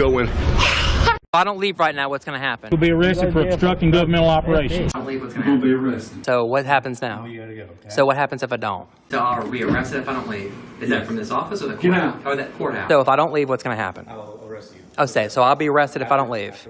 going. If I don't leave right now, what's going to happen? You'll be arrested for obstructing governmental operations. I don't leave, what's going to happen? You'll be arrested. So what happens now? Oh, you gotta go. Okay. So what happens if I don't? So are we arrested if I don't leave? Is that from this office or the courthouse? Or that courthouse? So if I don't leave, what's going to happen? I'll arrest you. Oh, say, so I'll be arrested if I don't leave.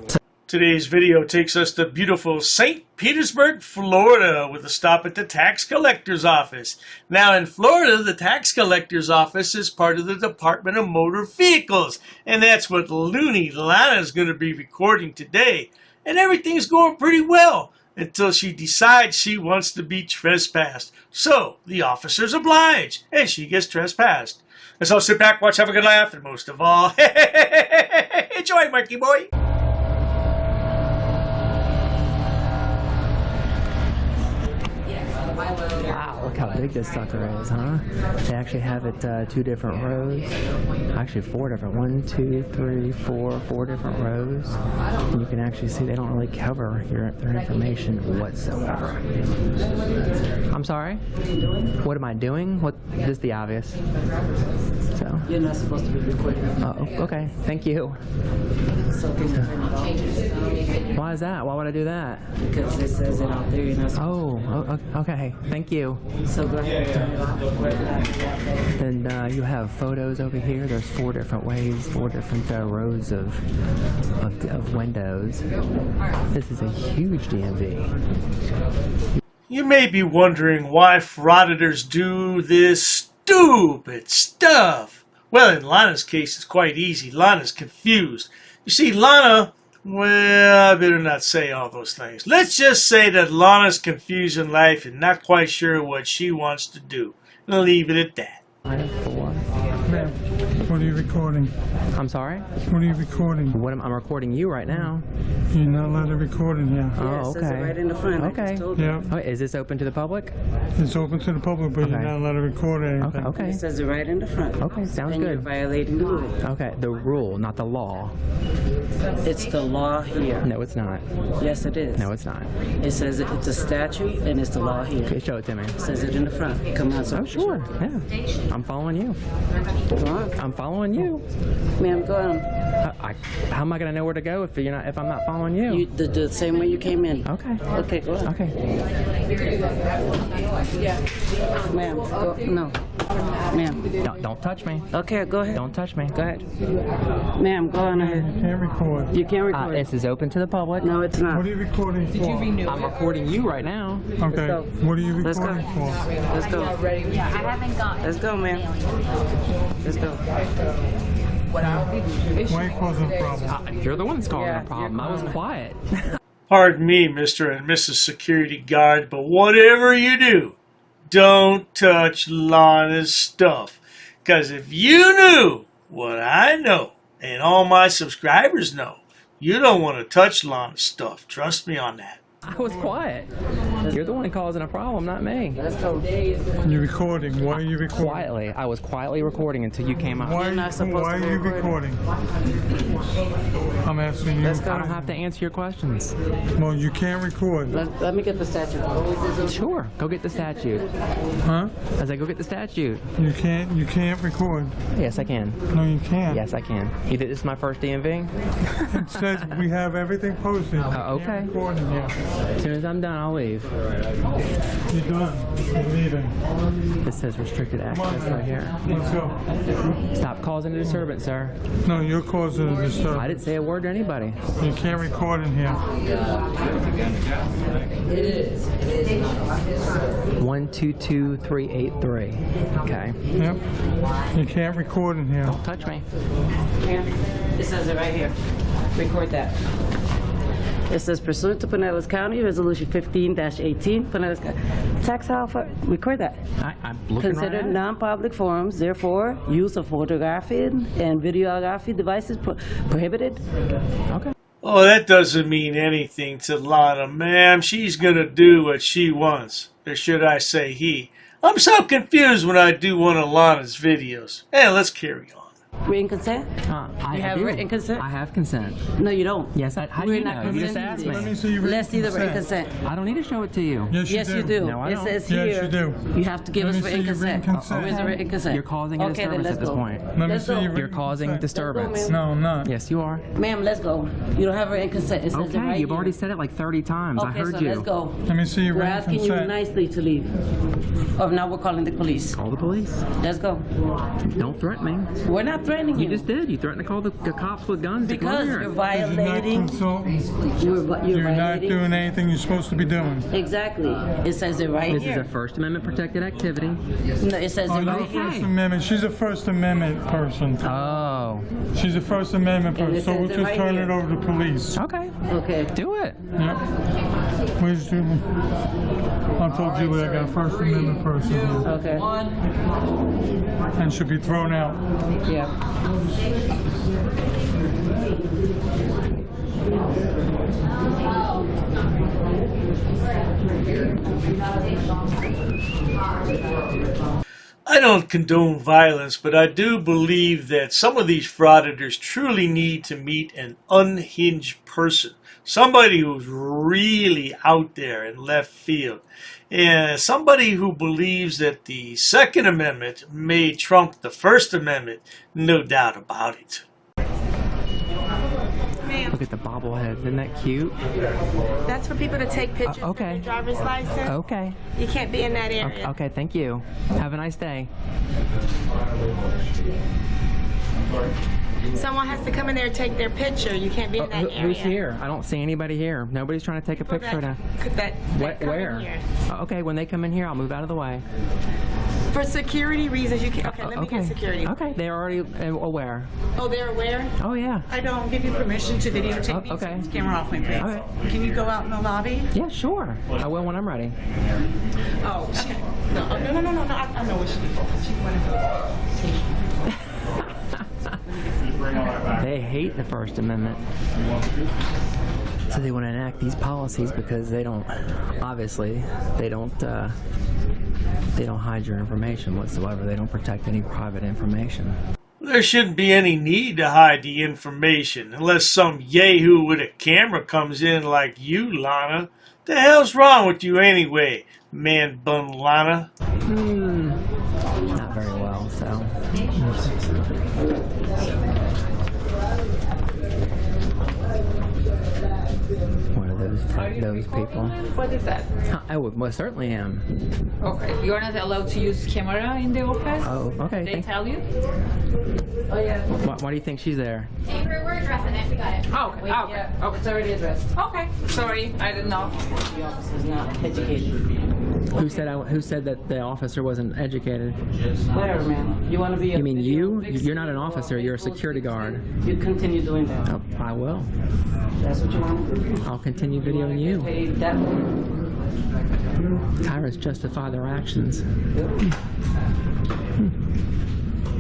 Today's video takes us to beautiful St. Petersburg, Florida, with a stop at the tax collector's office. Now, in Florida, the tax collector's office is part of the Department of Motor Vehicles, and that's what Loony, Lana, is going to be recording today. And everything's going pretty well until she decides she wants to be trespassed. So, the officers oblige, and she gets trespassed. And so sit back, watch, have a good laugh, and most of all, enjoy, Marky Boy! Wow, look how big this sucker is, huh? They actually have it 2 different rows. Actually 4 different. 1, 2, 3, 4 different rows. And you can actually see they don't really cover their information whatsoever. I'm sorry? What am I doing? What is the obvious? So. You're not supposed to be recording. Oh, okay. Thank you. So can you turn it off? Why is that? Why would I do that? Because it says it out there. You're not supposed okay. Thank you. So go ahead and turn it off. Then you have photos over here. There's 4 different ways, 4 different rows of windows. This is a huge DMV. You may be wondering why frauditors do this stupid stuff. Well, in Lana's case, it's quite easy. Lana's confused. You see, Lana, well, I better not say all those things. Let's just say that Lana's confused in life and not quite sure what she wants to do. And I'll leave it at that. Ma'am, what are you recording? I'm sorry? What are you recording? I'm recording you right now. You're not allowed to record in here. Oh, it says it right in the front. Okay. Yeah. Oh, is this open to the public? It's open to the public, but you're not allowed to record anything. Okay. It says it right in the front. Okay, sounds and good. You're violating the rule. Okay, the rule, not the law. It's the law here. No, it's not. Yes, it is. No, it's not. It says it's a statute and it's the law here. Okay, show it to me. It says it in the front. Come on, Oh, sure. Yeah. I'm following you. Come on. I'm following you. Ma'am, go on. How am I going to know where to go if I'm not following you? The same way you came in. Okay. Okay, go on. Okay. Ma'am, go. No. Ma'am. Don't touch me. Okay, go ahead. Don't touch me. Go ahead. Ma'am, go on ahead. You can't record. You can't record. This is open to the public. No, it's not. What are you recording for? I'm recording you right now. Okay. go. What are you Let's go. recording for? Let's go. Yeah, I haven't got. Let's go, ma'am. Let's go. Why are you causing a problem? You're the one that's causing a problem. I was quiet. Pardon me, Mr. and Mrs. Security Guard, but whatever you do, don't touch Lana's stuff. Because if you knew what I know, and all my subscribers know, you don't want to touch Lana's stuff. Trust me on that. I was quiet. You're the one causing a problem, not me. Let's go. You're recording. Why are you recording? Quietly. I was quietly recording until you came up. Why are you recording? I'm asking you. I don't have to answer your questions. Well, you can't record. Let me get the statute. Sure. Go get the statute. Huh? I said, go get the statute. You can't record. Yes, I can. No, you can't. Yes, I can. You think this is my first DMV? It says we have everything posted. Okay. Can't record in here. As soon as I'm done, I'll leave. You're done. You're leaving. This says restricted access right here. Let's go. Stop causing a disturbance, sir. No, you're causing a disturbance. I didn't say a word to anybody. You can't record in here. 122383. Okay. Yep. You can't record in here. Don't touch me. Here. It says it right here. Record that. It says, pursuant to Pinellas County Resolution 15-18, Pinellas County tax file. Record that. I'm looking Considered right at it. non-public forums, therefore, use of photography and videography devices prohibited. Okay. Oh, that doesn't mean anything to Lana, ma'am. She's going to do what she wants. Or should I say he. I'm so confused when I do one of Lana's videos. Hey, let's carry on. Written consent? I You have do. written consent? I have consent. No, you don't. Yes, how do We're you not know? You just consenting asked to Let me me. see your Let's see the written consent. I don't need to show it to you. Yes, you do. No, I It don't. says here. Yes, you do. You have to give Let us me see written your written consent. consent. Where's the written consent? You're causing a Okay, then disturbance let's at this go. point. Let me Let's see go. your You're written causing consent. disturbance. ma'am. No, I'm not. Yes, you are. Ma'am, let's go. You don't have written consent. It says it Okay, right you've here. already said it like 30 times. I Okay, heard so you. let's go. Let me see your We're written asking you consent. nicely to leave. Or now we're calling the police. Call the police. Let's go. Don't threaten me. We're not threatening You you. just did. You threatened to call the cops with guns to come Because here. you're You're not violating. consulting. You're You're not violating. doing anything you're supposed to be doing. Exactly. It says it right This here. is a First Amendment protected activity. No, it says Oh, it you're a right here. First Amendment. She's a First Amendment person. Oh. She's a First Amendment And person. it So says we'll it just right turn here. it over to police. Okay. Okay. Do it. Yep. Where's Julie? I told Julie I got a First Amendment person here. Okay. And she'll be thrown out. Yeah. I don't condone violence, but I do believe that some of these frauditors truly need to meet an unhinged person. Somebody who's really out there in left field. And somebody who believes that the Second Amendment may trump the First Amendment. No doubt about it. Look at the bobblehead. Isn't that cute? That's for people to take pictures okay. of their driver's license. Okay. You can't be in that area. Okay, thank you. Have a nice day. Someone has to come in there and take their picture. You can't be in that area. Who's here? I don't see anybody here. Nobody's trying to take a Well, picture now. that come in Where? here. Okay, when they come in here, I'll move out of the way. For security reasons, you can. Okay, let me get security. Okay, they're already aware. Oh, they're aware? Oh, yeah. I don't give you permission to videotape me. okay. Take this camera off me, please. Okay. Can you go out in the lobby? Yeah, sure. I will when I'm ready. Oh, okay. No, I know what she wanted. They hate the First Amendment. So they want to enact these policies because they don't, obviously, they don't hide your information whatsoever. They don't protect any private information. There shouldn't be any need to hide the information unless some yahoo with a camera comes in like you, Lana. The hell's wrong with you anyway, man bun Lana? Not very well, so. One of those people. What is that? I would most certainly am. Okay, you're not allowed to use camera in the office? Oh, okay. They tell you? Oh, yeah. Why do you think she's there? We're addressing it. We got it. Oh, okay. Wait, Okay. yeah. Okay. It's already addressed. Okay. Sorry, I didn't know. The officer's not educated. Who said that the officer wasn't educated? Whatever, man. You want to be You mean you? You're not an officer. You're a security guard. You continue doing that. Oh, I will. That's what you want to do. I'll continue videoing you. Paid that way. Tyrants justify their actions.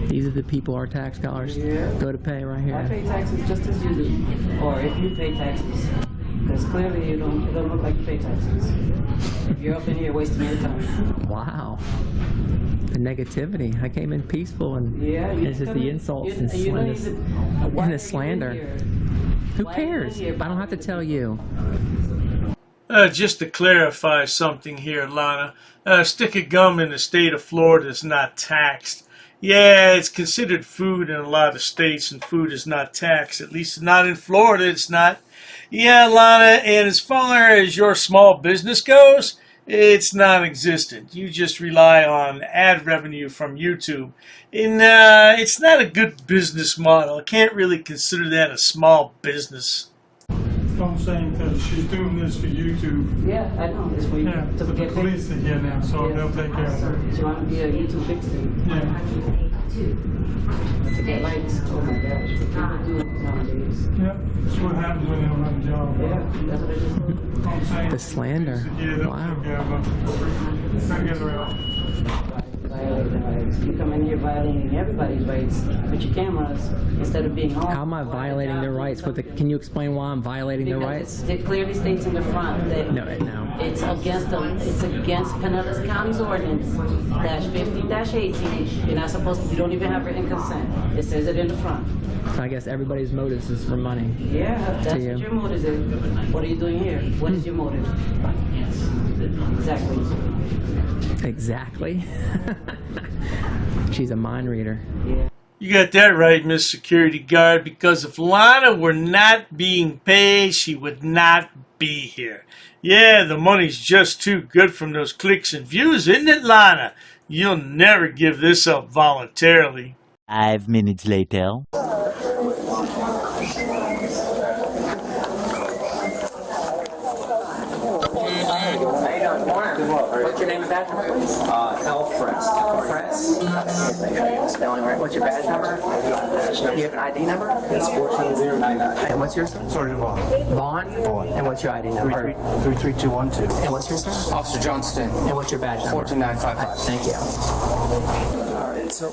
These are the people our tax dollars go to pay right I here. pay taxes just as you do. Or if you pay taxes. Because clearly you don't look like you pay taxes. You're up in here wasting your time. Wow. The negativity. I came in peaceful and Yeah, this is the insults and the slander. Who cares? I don't have to tell you. Just to clarify something here, Lana, a stick of gum in the state of Florida is not taxed. Yeah, it's considered food in a lot of states, and food is not taxed. At least not in Florida, it's not. Yeah, Lana, and as far as your small business goes, it's non-existent. You just rely on ad revenue from YouTube. And it's not a good business model. I can't really consider that a small business. I'm saying because she's doing this for YouTube. Yeah, I know. It's for you Yeah, to but the get paid. police are here now, so they'll take care of it. You want to be a YouTube vixen. Yeah. To get likes. Oh my gosh. What people do nowadays. Yep. That's what happens when they don't have a job. Yeah, that's what it is. I'm saying The slander. Yeah, they'll Wow. take care of it. They'll get her out. I violating rights. You come in here violating everybody's rights with your cameras instead of being home. How am I violating their rights? Can you explain why I'm violating their rights? It clearly states in the front that No. it's against Pinellas County's ordinance -15-18. You're not supposed to. You don't even have written consent. It says it in the front. So I guess everybody's motives is for money. Yeah, that's what you. your motive is. What are you doing here? What is your motive? Exactly. Exactly. She's a mind reader. Yeah. You got that right, Miss Security Guard, because if Lana were not being paid, she would not be here. Yeah, the money's just too good from those clicks and views, isn't it, Lana? You'll never give this up voluntarily. 5 minutes later. What's your name and badge number, please? Press. Spelling right. What's your badge number? Do you have an ID number? It's 14099. And what's yours? Sergeant Vaughn. Vaughn? And what's your ID number? 33212. And what's yours, sir? Officer Johnston. And what's your badge number? 14955. Thank you. Alright, so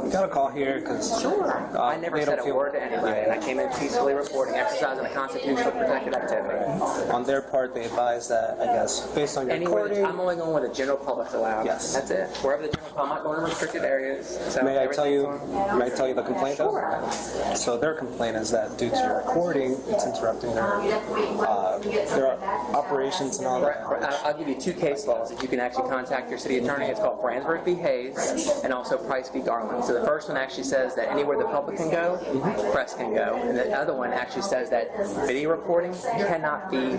we got a call here because I never said a word to anybody, and I came in peacefully reporting, exercising a constitutional protected activity. on their part they advised that, I guess, based on your recording. I'm only going where the general public's allowed. Yes. That's it. Wherever the general public, I'm not going to restricted areas. So May I tell you the complaint? Sure. So their complaint is that due to your recording, it's interrupting their operations and all that. I'll give you two case laws that you can actually contact your city attorney. It's called Brandsburg v. Hayes and also Price v. Garland. So the first one actually says that anywhere the public can go, press can go. And the other one actually says that video recording cannot be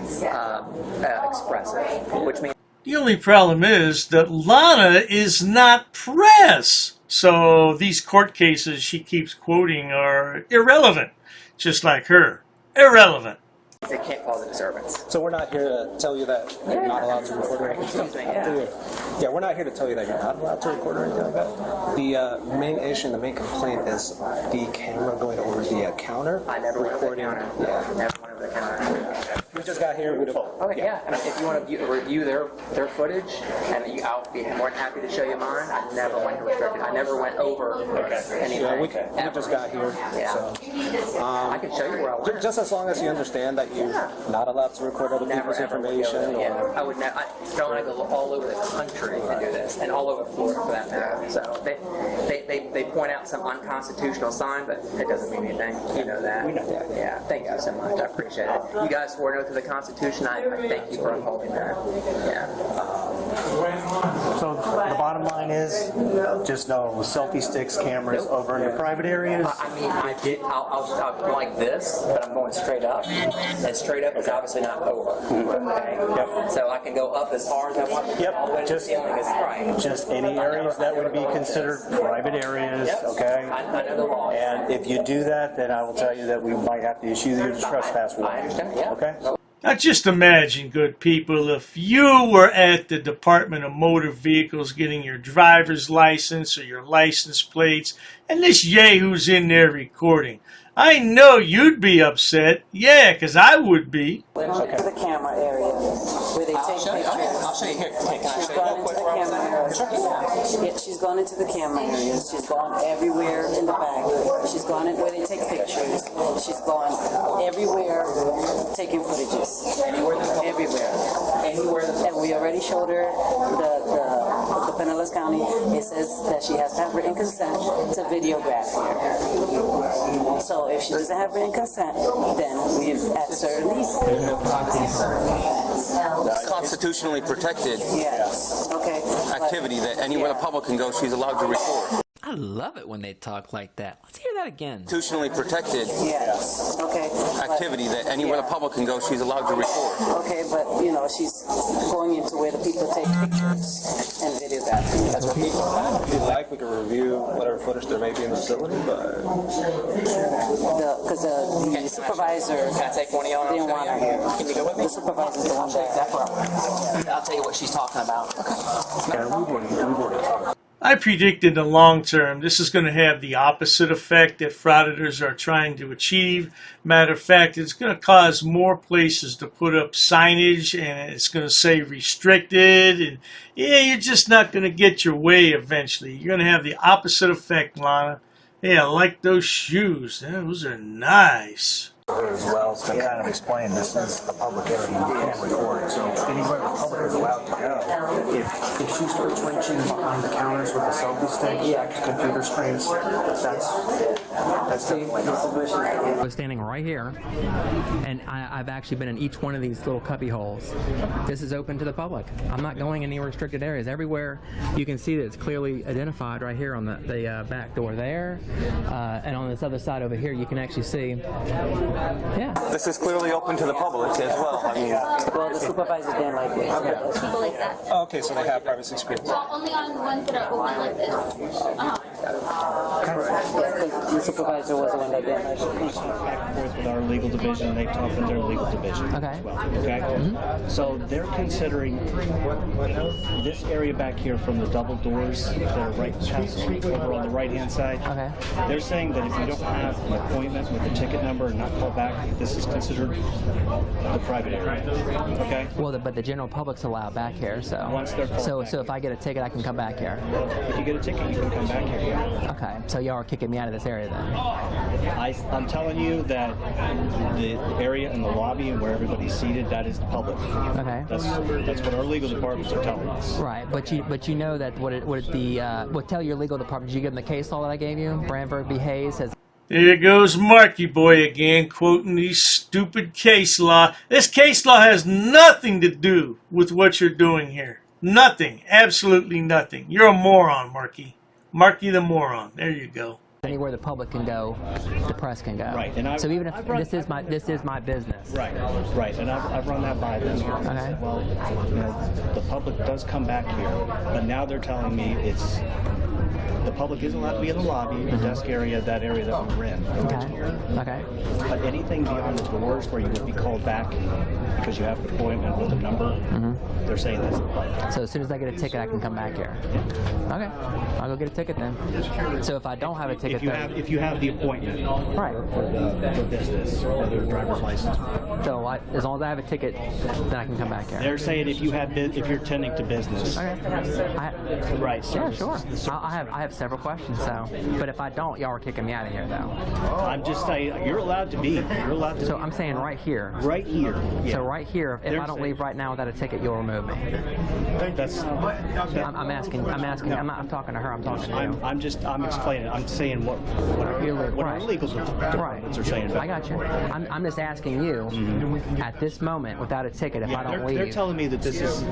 expressive, which means... The only problem is that Lana is not press. So these court cases she keeps quoting are irrelevant, just like her. Irrelevant. It can't cause a disturbance. So we're not here to tell you that you're not allowed to record or anything. Yeah, we're not here to tell you that you're not allowed to record or anything like that. The main issue, the main complaint is the camera going over the counter. I never went over the recording. counter. Yeah, never went over the counter. We just got here. Okay, yeah. I mean, if you want to review their footage, and I'll be more than happy to show you mine. I never went to restricted. I never went over anything. Yeah, we just got here. Yeah. So, I can show you where I went. just as long as you understand that you're not allowed to record other people's information. Yeah, I would never. I don't want to go all over the country and do this, and all over Florida for that matter. So they point out some unconstitutional sign, but it doesn't mean anything. You know that. We know that. Yeah. Thank you so much. I appreciate it. You guys swore an oath to the Constitution. I thank you for upholding that. Yeah. So the bottom line is, just no selfie sticks, cameras over in your private areas. I mean, I'll like this, but I'm going straight up, and straight up is obviously not over. Okay. Yep. So I can go up as far as I want. Yep. All the way to the ceiling is right. Just any areas that would be considered private areas. Yep. Okay. I know the law. And if you do that, then I will tell you that we might have to issue you a trespass warrant. I understand. Yeah. Okay. Now just imagine, good people, if you were at the Department of Motor Vehicles getting your driver's license or your license plates, and this yahoo's in there recording. I know you'd be upset. Yeah, because I would be. Okay. To the camera area where they take pictures. I'll show you here. She's gone into the camera area. Yeah, she's gone into the camera area. She's gone everywhere in the back. She's gone in where they take pictures. She's gone everywhere taking footages. Everywhere. And we already showed her the Pinellas County. It says that she has to have written consent to videograph here. So if she doesn't have written consent, then we've asked her to leave. Constitutionally protected activity that anywhere the public can go, she's allowed to record. I love it when they talk like that. Let's hear that again. Constitutionally protected activity that anywhere the public can go, she's allowed to record. Okay, but you know, she's going into where the people take pictures and videograph. That's what people have. If you'd like, we can review whatever footage there may be in the facility, but... Because the supervisor Can I take one of y'all? didn't want her here. Can you go with me? The supervisor didn't want her. Exactly. I'll tell you what she's talking about. I I predict in the long term this is going to have the opposite effect that frauditors are trying to achieve. Matter of fact, it's going to cause more places to put up signage, and it's going to say restricted, and yeah, you're just not going to get your way eventually. You're going to have the opposite effect, Lana. Hey, I like those shoes. Those are nice. As well, so kind of explain this is a public area, you can't record, so anywhere the public is allowed to go. If she starts reaching behind the counters with a selfie stick, computer screens, that's I was standing right here, and I've actually been in each one of these little cubby holes. This is open to the public. I'm not going in any restricted areas. Everywhere you can see that it's clearly identified right here on the back door there, and on this other side over here you can actually see. Yeah. This is clearly open to the public as well. I mean, Well, the supervisor didn't like it. Okay. People like that. Oh, okay, so they have privacy screens. Well, only on the ones that are open like this. The supervisor was the one that didn't like it. Back and forth with our legal division, they talk with their legal division as well. Okay? So they're considering this area back here from the double doors that are right past the street over on the right-hand side. Okay. They're saying that if you don't have an appointment with a ticket number and not call back, this is considered the private area. Okay? Well, but the general public's allowed back here, so. Once they're called back. So if I get a ticket, I can come back here. If you get a ticket, you can come back here. Yeah. Okay. So y'all are kicking me out of this area then. I'm telling you that the area in the lobby and where everybody's seated, that is the public. Okay. That's what our legal departments are telling us. Right, but you know that tell your legal department. Did you give them the case law that I gave you? Branford v. Hayes says. There goes Marky Boy again, quoting these stupid case law. This case law has nothing to do with what you're doing here. Nothing. Absolutely nothing. You're a moron, Marky. Marky the moron. There you go. Anywhere the public can go, the press can go. Right, and so even if this is my business. Right, right, and I've run that by them. Okay. I said, well, you know, the public does come back here, but now they're telling me the public isn't allowed to be in the lobby, the desk area, that area that we're in. Okay. But anything beyond the doors where you would be called back because you have an appointment with a number, they're saying that's the public. So as soon as I get a ticket, I can come back here. Okay, I'll go get a ticket then. So if I don't have a ticket, if you have the appointment, right, for business, whether driver's license. So as long as I have a ticket, then I can come back here. They're saying if you're attending to business. Okay. Right. Yeah, sure. I have several questions. So, but if I don't, y'all are kicking me out of here, though. I'm just saying you're allowed to be. You're allowed to. So I'm saying right here. Right here. Yeah. So right here, if I don't leave right now without a ticket, you'll remove me. I'm asking. I'm talking to her. I'm talking to you. I'm explaining. I'm saying what our legal departments are saying. I got you. I'm just asking you at this moment without a ticket if I don't leave. They're telling me that this is.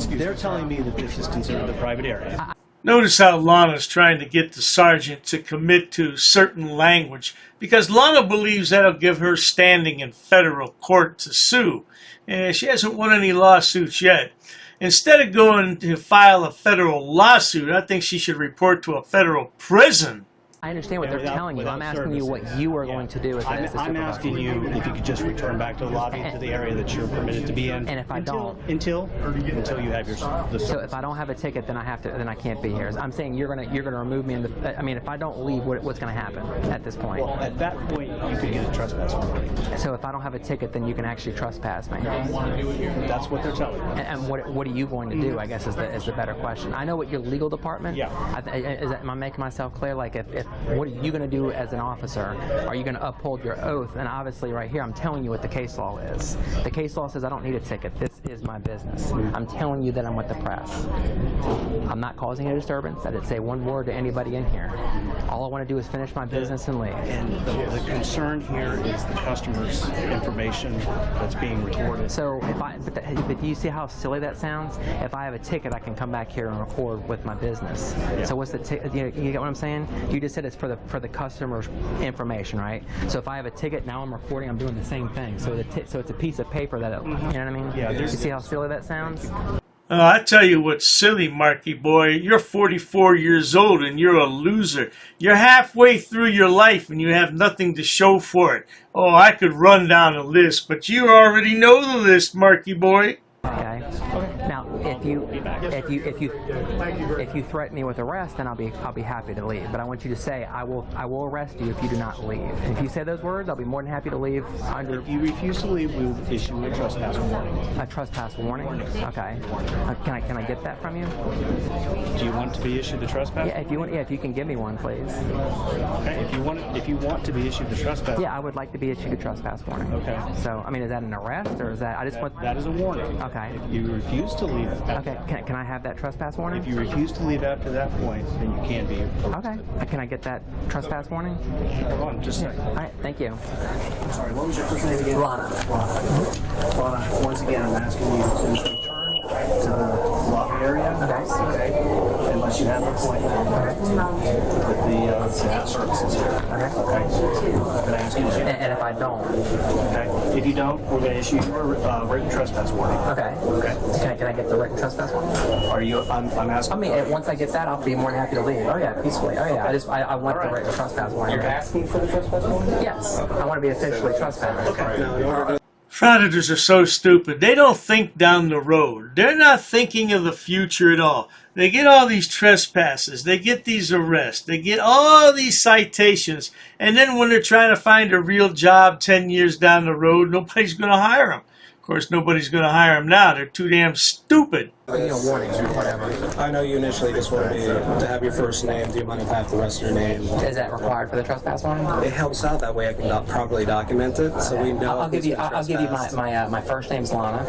They're telling me that this is considered the private area. Notice how Lana's trying to get the sergeant to commit to certain language because Lana believes that'll give her standing in federal court to sue. And she hasn't won any lawsuits yet. Instead of going to file a federal lawsuit, I think she should report to a federal prison. I understand what they're telling you. I'm asking you what you are going to do as the supervisor. I'm asking you if you could just return back to the lobby, to the area that you're permitted to be in. And if I don't, until you have the so if I don't have a ticket, then I can't be here. I'm saying you're gonna remove me. I mean, if I don't leave, what's gonna happen at this point? Well, at that point, you could get a trespass warrant. So if I don't have a ticket, then you can actually trespass me. That's what they're telling me. And what are you going to do? I guess is the better question. I know what your legal department. Yeah. Am I making myself clear? Like if what are you going to do as an officer? Are you going to uphold your oath? And obviously right here, I'm telling you what the case law is. The case law says I don't need a ticket. This is my business. I'm telling you that I'm with the press. I'm not causing a disturbance. I didn't say one word to anybody in here. All I want to do is finish my business and leave. And the concern here is the customer's information that's being recorded. So but do you see how silly that sounds? If I have a ticket, I can come back here and record with my business. Yeah. So what's the ticket? You get what I'm saying? You just said it's for the customer's information, right? So if I have a ticket, now I'm recording, I'm doing the same thing. So it's a piece of paper that, you know what I mean? Yeah. You see how silly that sounds? I tell you what's silly, Marky Boy. You're 44 years old and you're a loser. You're halfway through your life and you have nothing to show for it. Oh, I could run down a list, but you already know the list, Marky Boy. Okay. Now, if you threaten me with arrest, then I'll be happy to leave. But I want you to say I will arrest you if you do not leave. And if you say those words, I'll be more than happy to leave. If you refuse to leave, we will issue a trespass warning. A trespass warning? Okay. Can I get that from you? Do you want to be issued a trespass? Yeah, if you can give me one, please. Okay. If you want to be issued a trespass. Yeah, I would like to be issued a trespass warning. Okay. So, I mean, is that an arrest or is that that is a warning. Okay. If you refuse to leave. Okay. Can I have that trespass warning? If you refuse to leave after that point, then you can be arrested. Okay. Can I get that trespass warning? Hold on, just a second. All right. Thank you. Sorry, what was your first name again? Lana. Lana, once again, I'm asking you to return to the lobby area. Okay. Unless you have an appointment with the services here. Okay. Can I ask you to do that? And if I don't? Okay. If you don't, we're going to issue you a written trespass warning. Okay. Okay. Can I get the written trespass warning? Are you? I'm asking. I mean, once I get that, I'll be more than happy to leave. Oh yeah, peacefully. Oh yeah. I want the written trespass warning. You're asking for the trespass warning? Yes. I want to be officially trespassed. Okay. Frauditors are so stupid. They don't think down the road. They're not thinking of the future at all. They get all these trespasses. They get these arrests. They get all these citations. And then when they're trying to find a real job 10 years down the road, nobody's going to hire them. Of course, nobody's going to hire them now. They're too damn stupid. Warnings or whatever. I know you initially just want to have your first name. Do you mind if I have the rest of your name? Is that required for the trespass warning? It helps out that way. I can properly document it, so we know. I'll give you my first name's Lana,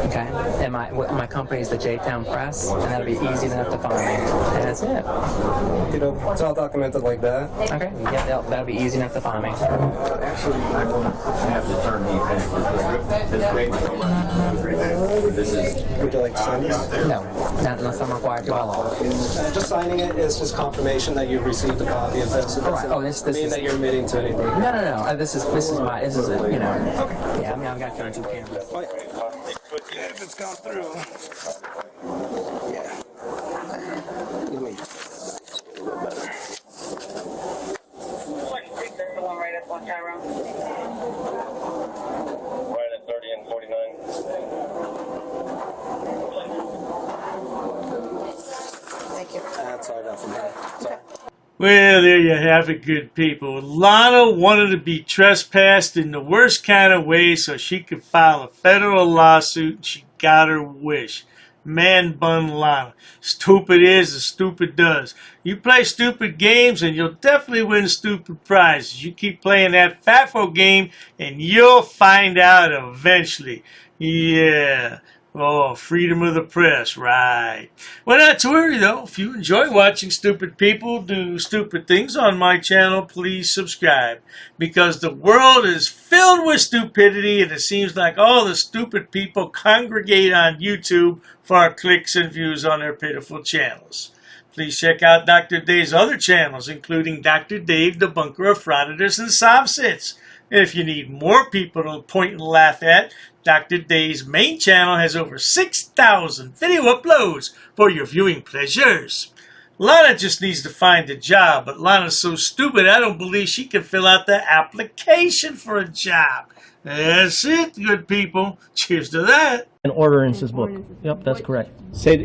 okay, and my company is the J-Town Press, and that'll be easy enough to find me. And that's it. You know, it's all documented like that. Okay, yeah, that'll be easy enough to find me. Actually, I will have to turn the this is. Would you like to sign this? No, not unless I'm required to by law. Just signing it is just confirmation that you've received a copy of this. All right. Oh, this mean is that you're admitting to anything. No. This is it. You know. Okay. Yeah, I mean, I've got 2 cameras. Oh, yeah, if it's gone through. Yeah. Let me. The one right up on Tyrone. Right at 30 and 49. Thank you. That's all I got from here. Sorry. Well, there you have it, good people. Lana wanted to be trespassed in the worst kind of way so she could file a federal lawsuit, and she got her wish. Man bun Lana. Stupid is as stupid does. You play stupid games and you'll definitely win stupid prizes. You keep playing that FAFO game and you'll find out eventually. Yeah. Oh, freedom of the press, right. Well, not to worry, though. If you enjoy watching stupid people do stupid things on my channel, please subscribe. Because the world is filled with stupidity, and it seems like all the stupid people congregate on YouTube for clicks and views on their pitiful channels. Please check out Dr. Dave's other channels, including Dr. Dave, Debunker of Frauditors and Sobsits. And if you need more people to point and laugh at, Dr. Day's main channel has over 6,000 video uploads for your viewing pleasures. Lana just needs to find a job, but Lana's so stupid I don't believe she can fill out the application for a job. That's it, good people. Cheers to that. An ordinances book. Yep, that's correct.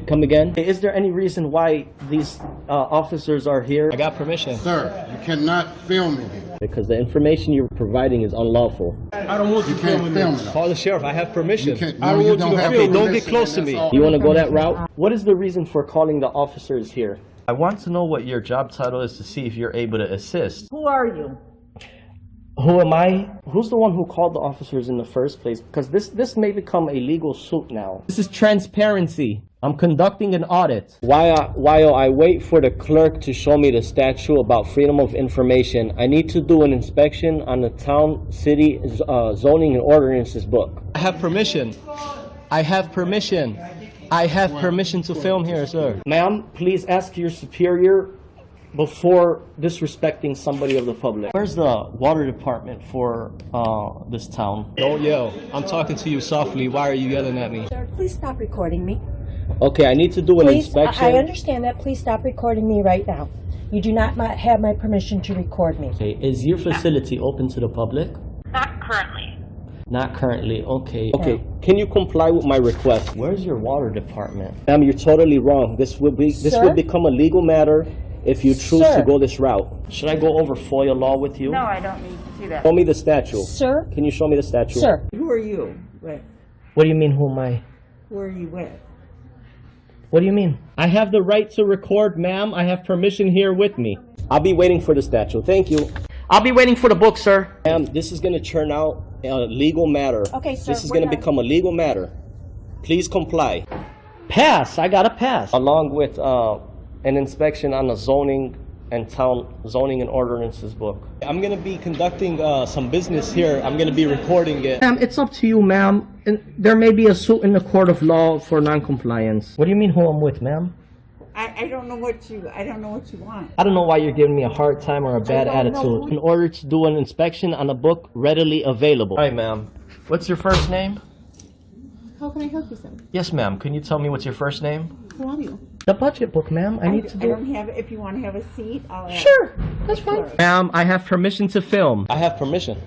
Come again. Is there any reason why these officers are here? I got permission. Sir, you cannot film me here. Because the information you're providing is unlawful. I don't want you filming me. Call the sheriff. I have permission. I don't want you to film me. Don't get close to me. You want to go that route? What is the reason for calling the officers here? I want to know what your job title is to see if you're able to assist. Who are you? Who am I? Who's the one who called the officers in the first place? Because this may become a legal suit now. This is transparency. I'm conducting an audit. While I wait for the clerk to show me the statute about freedom of information, I need to do an inspection on the town, city, zoning and ordinances book. I have permission. I have permission. I have permission to film here, sir. Ma'am, please ask your superior before disrespecting somebody of the public. Where's the water department for this town? Don't yell. I'm talking to you softly. Why are you yelling at me? Sir, please stop recording me. Okay, I need to do an inspection. I understand that. Please stop recording me right now. You do not have my permission to record me. Okay, is your facility open to the public? Not currently. Not currently. Okay. Okay. Can you comply with my request? Where's your water department? Ma'am, you're totally wrong. This will become a legal matter if you choose to go this route. Should I go over FOIA law with you? No, I don't need to see that. Show me the statue. Sir? Can you show me the statue? Sir. Who are you with? What do you mean, who am I? Who are you with? What do you mean? I have the right to record, ma'am. I have permission here with me. I'll be waiting for the statue. Thank you. I'll be waiting for the book, sir. Ma'am, this is going to turn out a legal matter. Okay, sir. This is going to become a legal matter. Please comply. Pass. I got a pass. Along with an inspection on the zoning and ordinances book. I'm going to be conducting some business here. I'm going to be recording it. Ma'am, it's up to you, ma'am. There may be a suit in the court of law for non-compliance. What do you mean who I'm with, ma'am? I don't know what you want. I don't know why you're giving me a hard time or a bad attitude. In order to do an inspection on a book readily available. Hi, ma'am. What's your first name? How can I help you, sir? Yes, ma'am. Can you tell me what's your first name? Who are you? The budget book, ma'am. I need to do. I don't have. If you want to have a seat, I'll. Sure, that's fine. Ma'am, I have permission to film. I have permission.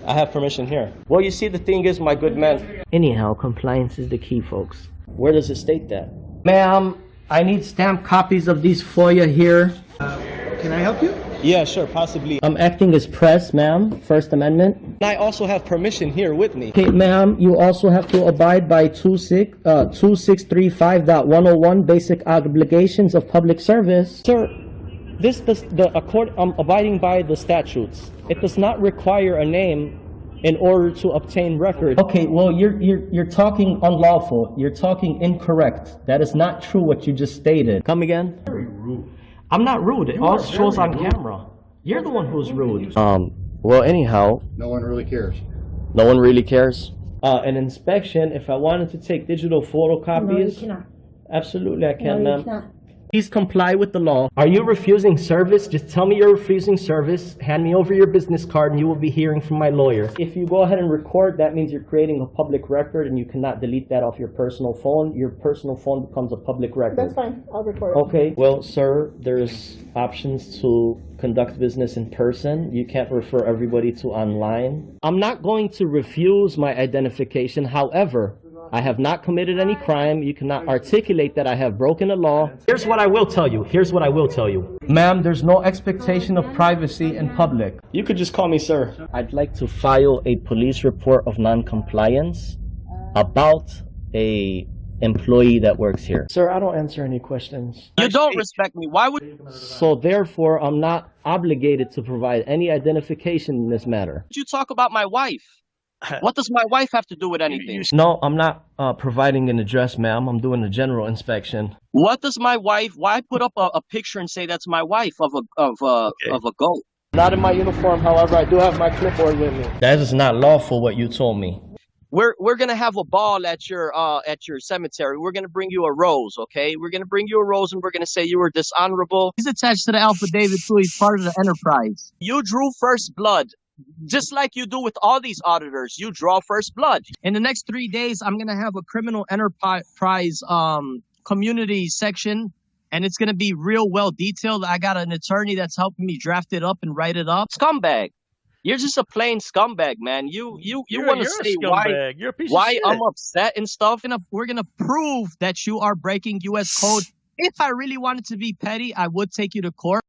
I have permission here. Well, you see, the thing is, my good man. Anyhow, compliance is the key, folks. Where does it state that? Ma'am, I need stamped copies of these FOIA here. Can I help you? Yeah, sure, possibly. I'm acting as press, ma'am. First Amendment. I also have permission here with me. Okay, ma'am, you also have to abide by 2635.101 basic obligations of public service. Sir, I'm abiding by the statutes. It does not require a name in order to obtain record. Okay, well, you're talking unlawful. You're talking incorrect. That is not true what you just stated. Come again? Very rude. I'm not rude. It all shows on camera. You're the one who's rude. Well, anyhow. No one really cares. No one really cares? An inspection, if I wanted to take digital photocopies. No, you cannot. Absolutely, I can, No, ma'am. you cannot. Please comply with the law. Are you refusing service? Just tell me you're refusing service. Hand me over your business card and you will be hearing from my lawyer. If you go ahead and record, that means you're creating a public record and you cannot delete that off your personal phone. Your personal phone becomes a public record. That's fine. I'll record. Okay. Well, sir, there's options to conduct business in person. You can't refer everybody to online. I'm not going to refuse my identification. However, I have not committed any crime. You cannot articulate that I have broken a law. Here's what I will tell you. Ma'am, there's no expectation of privacy in public. You could just call me sir. I'd like to file a police report of non-compliance about a employee that works here. Sir, I don't answer any questions. You don't respect me. Why would So therefore, I'm not obligated to provide any identification in this matter. you talk about my wife? What does my wife have to do with anything? No, I'm not providing an address, ma'am. I'm doing a general inspection. What does my wife? Why put up a picture and say that's my wife of a goat? Not in my uniform, however, I do have my clipboard with me. That is not lawful what you told me. We're gonna have a ball at your cemetery. We're gonna bring you a rose, okay? We're gonna bring you a rose and we're gonna say you were dishonorable. He's attached to the affidavit too. He's part of the enterprise. You drew first blood. Just like you do with all these auditors, you draw first blood. In the next 3 days, I'm going to have a criminal enterprise community section, and it's going to be real well detailed. I got an attorney that's helping me draft it up and write it up. Scumbag. You're just a plain scumbag, man. You want to say why I'm upset and stuff. We're going to prove that you are breaking U.S. code. If I really wanted to be petty, I would take you to court.